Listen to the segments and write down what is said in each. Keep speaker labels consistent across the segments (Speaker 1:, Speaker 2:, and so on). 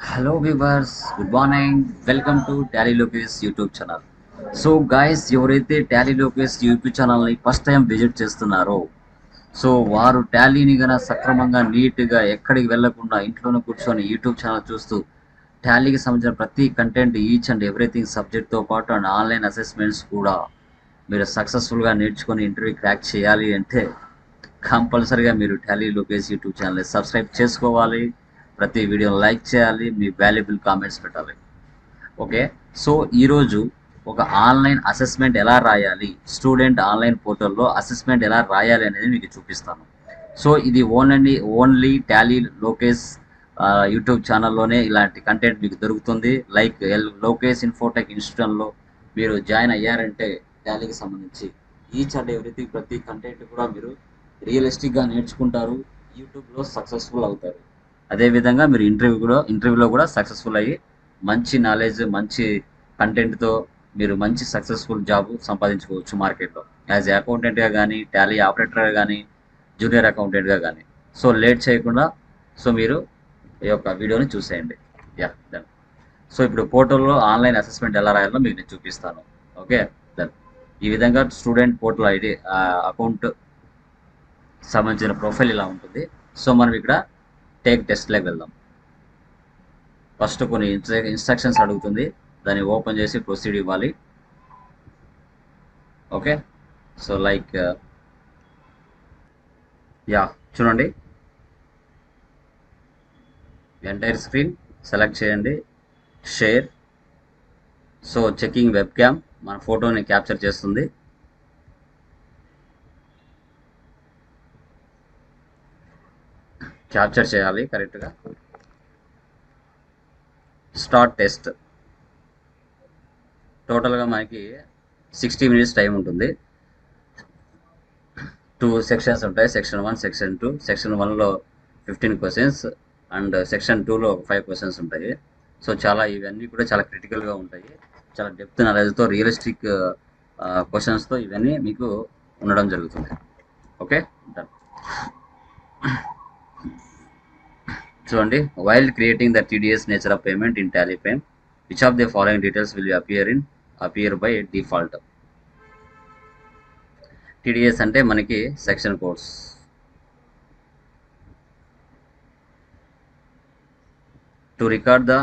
Speaker 1: Hello viewers, good morning. Welcome to Tally Lopez YouTube channel. So guys ఎవరైతే Tally Lokesh YouTube ఛానల్ని first time visit చేస్తున్నారో so వారు టాలీని గన సక్రమంగా నీట్గా ఎక్కడికి వెళ్లకుండా ఇంట్లోనే కూర్చొని యూట్యూబ్ ఛానల్ చూస్తూ టాలీకి సంబంధించిన ప్రతి కంటెంట్ ఈచ్ అండ్ ఎవ్రీథింగ్ సబ్జెక్ట్తో పాటు అండ్ ఆన్లైన్ అసెస్మెంట్స్ కూడా మీరు సక్సెస్ఫుల్గా నేర్చుకొని ఇంటర్వ్యూ క్రాక్ చేయాలి అంటే కంపల్సరీగా మీరు టాలీ లోకేష్ యూట్యూబ్ ఛానల్ని సబ్స్క్రైబ్ చేసుకోవాలి. ప్రతి వీడియోని లైక్ చేయాలి, మీ వాల్యుబుల్ కామెంట్స్ పెట్టాలి. ఓకే, సో ఈరోజు ఒక ఆన్లైన్ అసెస్మెంట్ ఎలా రాయాలి, స్టూడెంట్ ఆన్లైన్ పోర్టల్లో అసెస్మెంట్ ఎలా రాయాలి అనేది మీకు చూపిస్తాను. సో ఇది ఓన్లీ టాలీ లోకేష్ యూట్యూబ్ ఛానల్లోనే ఇలాంటి కంటెంట్ మీకు దొరుకుతుంది. లైక్ లోకేష్ ఇన్ఫోటెక్ ఇన్స్టిట్యూషన్లో మీరు జాయిన్ అయ్యారంటే టాలీకి సంబంధించి ఈచ్ అండ్ ఎవ్రీథింగ్ ప్రతి కంటెంట్ కూడా మీరు రియలిస్టిక్గా నేర్చుకుంటారు, యూట్యూబ్లో సక్సెస్ఫుల్ అవుతారు. అదేవిధంగా మీరు ఇంటర్వ్యూలో కూడా సక్సెస్ఫుల్ అయ్యి మంచి నాలెడ్జ్, మంచి కంటెంట్తో మీరు మంచి సక్సెస్ఫుల్ జాబ్ సంపాదించుకోవచ్చు మార్కెట్లో, యాజ్ ఏ అకౌంటెంట్గా కానీ, టాలీ ఆపరేటర్గా కానీ, జూనియర్ అకౌంటెంట్గా కానీ. సో లేట్ చేయకుండా సో మీరు ఈ యొక్క వీడియోని చూసేయండి. దెన్ సో ఇప్పుడు పోర్టల్లో ఆన్లైన్ అసెస్మెంట్ ఎలా రాయాలో మీకు నేను చూపిస్తాను. ఓకే, దెన్ ఈ విధంగా స్టూడెంట్ పోర్టల్ ఐడి అకౌంట్ సంబంధించిన ప్రొఫైల్ ఇలా ఉంటుంది. సో మనం ఇక్కడ టేక్ టెస్ట్లోకి వెళ్దాం. ఫస్ట్ కొన్ని ఇన్స్ట్రక్షన్స్ అడుగుతుంది, దాన్ని ఓపెన్ చేసి ప్రొసీడ్ ఇవ్వాలి. ఓకే, సో లైక్ చూడండి, ఎంటైర్ స్క్రీన్ సెలెక్ట్ చేయండి, share. So checking web cam మన ఫోటోని క్యాప్చర్ చేస్తుంది. క్యాప్చర్ చేయాలి కరెక్ట్గా. Start test. టోటల్గా మనకి 60 మినిట్స్ టైం ఉంటుంది. 2 సెక్షన్స్ ఉంటాయి, సెక్షన్ 1, సెక్షన్ 2. సెక్షన్ 1లో 15 క్వశ్చన్స్ అండ్ సెక్షన్ 2లో 5 క్వశ్చన్స్ ఉంటాయి. సో ఇవన్నీ కూడా చాలా క్రిటికల్గా ఉంటాయి. చాలా డెప్త్ నాలెడ్జ్తో, రియలిస్టిక్ క్వశ్చన్స్తో ఇవన్నీ మీకు ఉండడం జరుగుతుంది. Okay, done. చూడండి, while creating the TDS nature of payment in Tally Prime, which of the following details will appear by default. TDS అంటే మనకి section codes. To record the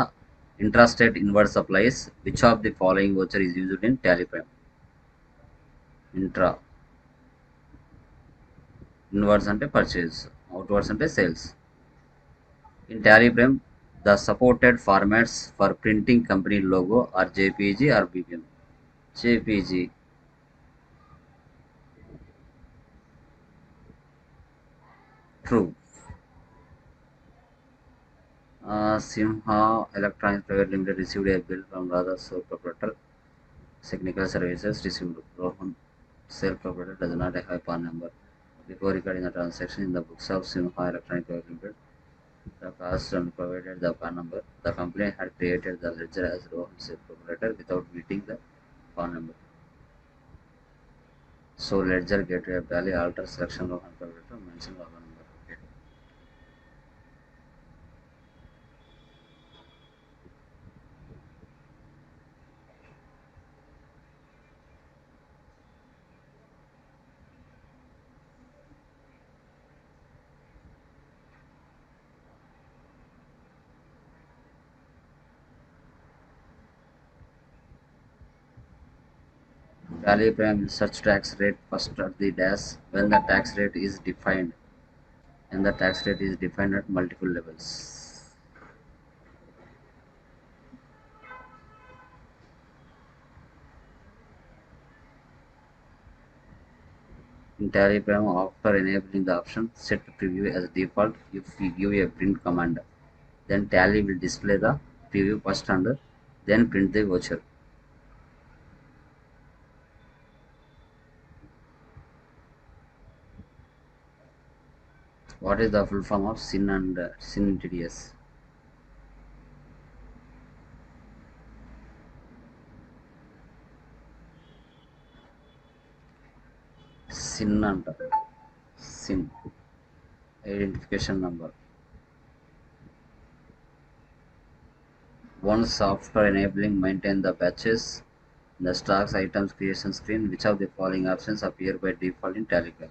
Speaker 1: intrastate inward supplies, which of the following voucher is used in Tally Prime. Intra inwards అంటే purchase, outwards అంటే sales. In Tally Prem, the supported formats for printing company logo are JPG or BPM. JPG. True. Simha Electronics Private Limited received a bill from Radha Sole Proprietor. Technical services received. Rohan Sale Proprietor does not have a PAN number. Before recording the transaction in the books of Simha Electronics Private Limited, the cost and provided the PAN number. The company had created the ledger as Rohan Sale Proprietor without meeting the PAN number. So ledger gateway of Tally alter selection Rohan Proprietor mention Rohan number. Okay. Tally Prime search tax rate first at the dash when the tax rate is defined, and the tax rate is defined at multiple levels. In Tally Prime, after enabling the option set preview as default, if we give a print command, then Tally will display the preview first and then print the voucher. What is the full form of SIN and SIN TDS? SIN and SIN identification number. Once after enabling maintain the batches, the stocks items creation screen, which of the following options appear by default in Telegram?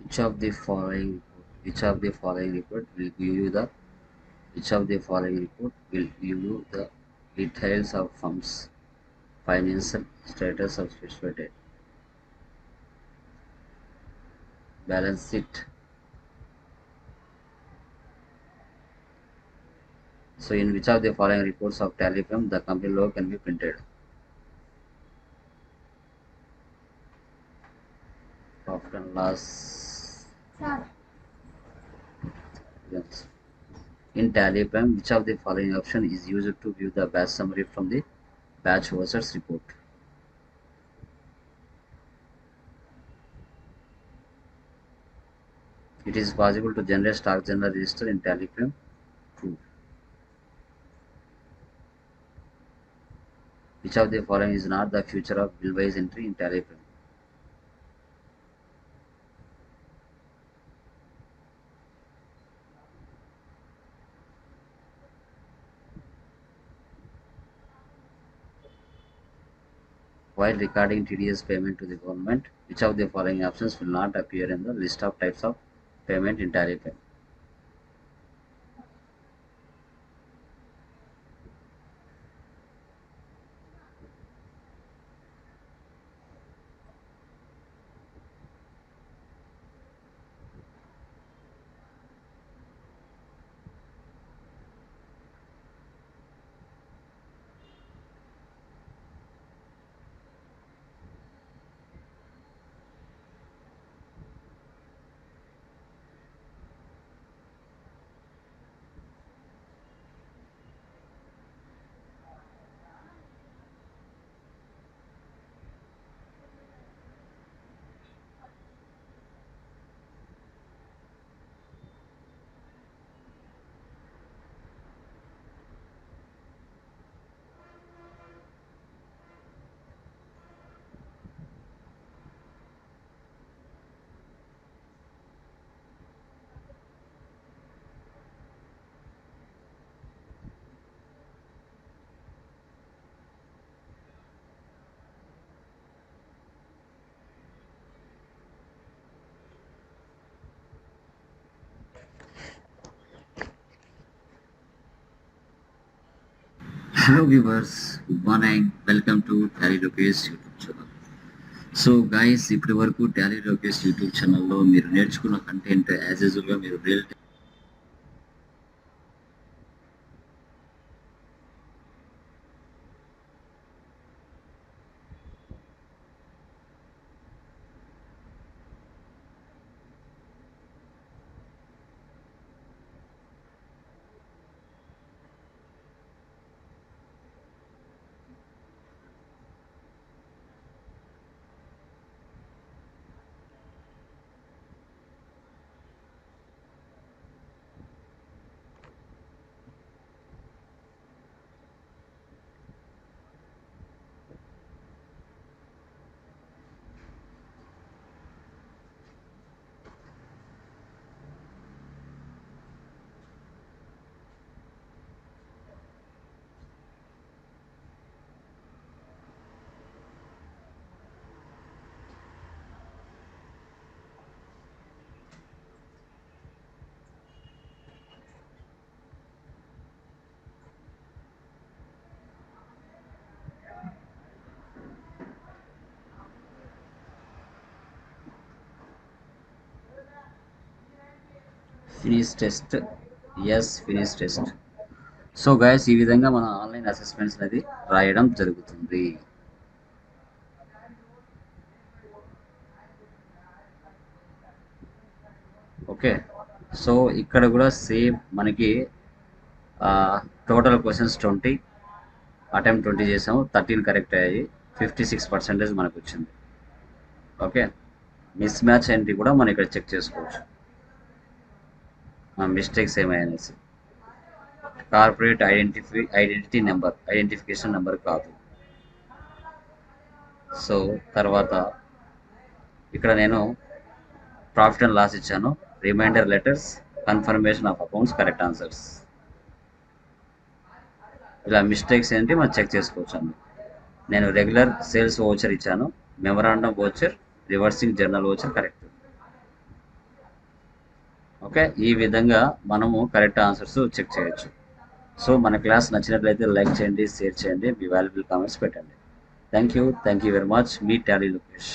Speaker 1: Which of the following which of the following report will give you the which of the following report will give you the details of firm's financial status of specified balance sheet. So in which of the following reports of tally firm the company logo can be printed? Profit and loss. Yes. In tally firm, which of the following option is used to view the batch summary from the batch versus report? It is possible to generate stock journal register in tally firm. True. Which of the following is not the future of bill-wise entry in tally firm? While recording TDS payment to the government, which of the following options will not appear in the list of types of payment in tally firm? Hello viewers, good morning. Welcome to Tally Lokesh YouTube channel. So guys ఇప్పటి వరకు Tally Lokesh YouTube ఛానల్లో మీరు నేర్చుకున్న content as యూజువల్గా మీరు real finish test ఎస్ finish test. So guys ఈ విధంగా మన ఆన్లైన్ అసెస్మెంట్స్ అనేది రాయడం జరుగుతుంది. ఓకే. సో ఇక్కడ కూడా సేమ్ మనకి టోటల్ క్వశ్చన్స్ 20, అటెంప్ట్ 20 చేసాము, 13 కరెక్ట్ అయ్యాయి, 56% మనకు వచ్చింది. ఓకే. మిస్ మ్యాచ్ ఏంటి కూడా మనం ఇక్కడ చెక్ చేసుకోవచ్చు, మిస్టేక్స్ ఏమనేసి. కార్పొరేట్ ఐడెంటిఫికేషన్ నెంబర్ కాదు. సో తర్వాత ఇక్కడ నేను ప్రాఫిట్ అండ్ లాస్ ఇచ్చాను, reminder letters, confirmation of accounts, correct answers. ఇలా మిస్టేక్స్ ఏంటి మనం చెక్ చేసుకోవచ్చు అండి. నేను రెగ్యులర్ సేల్స్ ఓచర్ ఇచ్చాను, memorandum voucher, reversing journal voucher correct. Okay. ఈ విధంగా మనము కరెక్ట్ ఆన్సర్స్ చెక్ చేయొచ్చు. సో మన క్లాస్ నచ్చినట్లయితే లైక్ చేయండి, షేర్ చేయండి, మీ వాల్యుబుల్ కామెంట్స్ పెట్టండి. Thank you very much. మీ టాలీ లోకేష్.